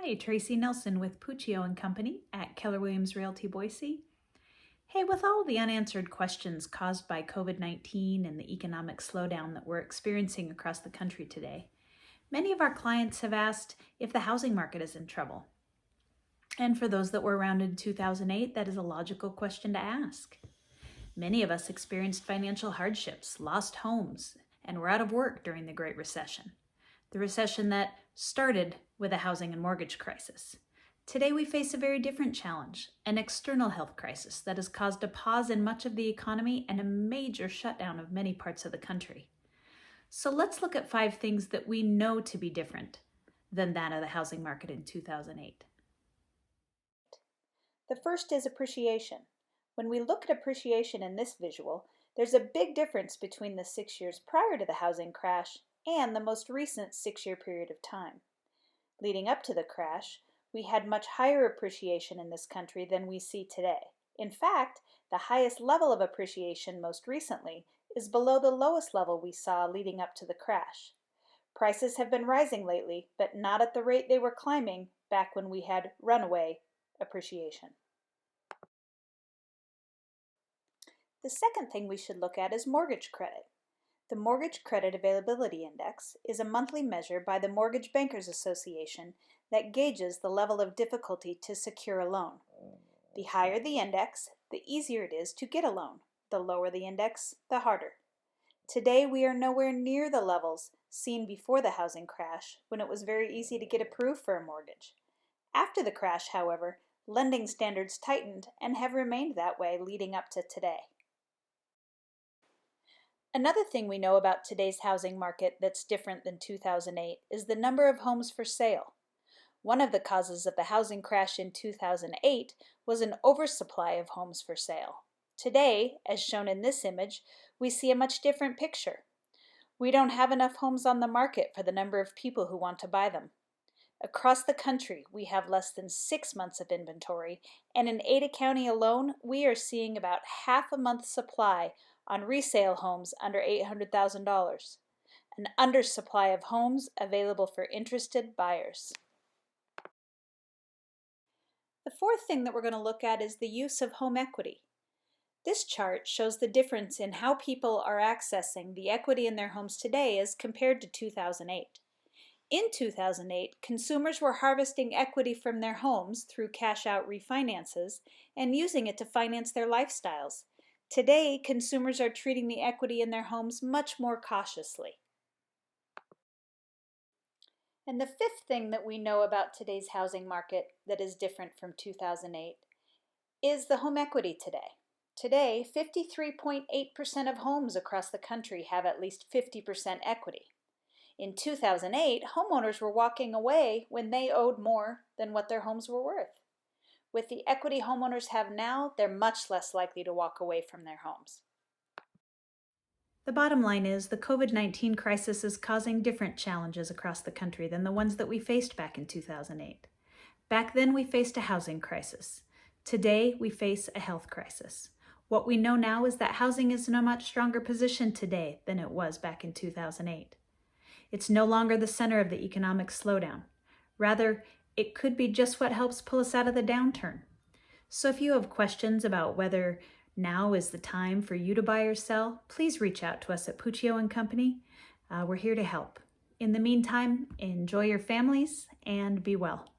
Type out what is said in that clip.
Hi, Tracy Nelson with Puccio and Company at Keller Williams Realty Boise. Hey, with all the unanswered questions caused by COVID-19 and the economic slowdown that we're experiencing across the country today, many of our clients have asked if the housing market is in trouble. And for those that were around in 2008, that is a logical question to ask. Many of us experienced financial hardships, lost homes, and were out of work during the Great Recession. The recession that started with a housing and mortgage crisis. Today we face a very different challenge, an external health crisis that has caused a pause in much of the economy and a major shutdown of many parts of the country. So let's look at 5 things that we know to be different than that of the housing market in 2008. The first is appreciation. When we look at appreciation in this visual, there's a big difference between the 6 years prior to the housing crash and the most recent 6-year period of time. Leading up to the crash, we had much higher appreciation in this country than we see today. In fact, the highest level of appreciation most recently is below the lowest level we saw leading up to the crash. Prices have been rising lately, but not at the rate they were climbing back when we had runaway appreciation. The second thing we should look at is mortgage credit. The Mortgage Credit Availability Index is a monthly measure by the Mortgage Bankers Association that gauges the level of difficulty to secure a loan. The higher the index, the easier it is to get a loan. The lower the index, the harder. Today we are nowhere near the levels seen before the housing crash, when it was very easy to get approved for a mortgage. After the crash, however, lending standards tightened and have remained that way leading up to today. Another thing we know about today's housing market that's different than 2008 is the number of homes for sale. One of the causes of the housing crash in 2008 was an oversupply of homes for sale. Today, as shown in this image, we see a much different picture. We don't have enough homes on the market for the number of people who want to buy them. Across the country, we have less than 6 months of inventory, and in Ada County alone, we are seeing about half a month's supply on resale homes under $800,000, an undersupply of homes available for interested buyers. The fourth thing that we're going to look at is the use of home equity. This chart shows the difference in how people are accessing the equity in their homes today as compared to 2008. In 2008, consumers were harvesting equity from their homes through cash-out refinances and using it to finance their lifestyles. Today, consumers are treating the equity in their homes much more cautiously. And the fifth thing that we know about today's housing market that is different from 2008 is the home equity today. Today, 53.8% of homes across the country have at least 50% equity. In 2008, homeowners were walking away when they owed more than what their homes were worth. With the equity homeowners have now, they're much less likely to walk away from their homes. The bottom line is the COVID-19 crisis is causing different challenges across the country than the ones that we faced back in 2008. Back then we faced a housing crisis. Today we face a health crisis. What we know now is that housing is in a much stronger position today than it was back in 2008. It's no longer the center of the economic slowdown. Rather, it could be just what helps pull us out of the downturn. So if you have questions about whether now is the time for you to buy or sell, please reach out to us at Puccio and Company. We're here to help. In the meantime, enjoy your families and be well.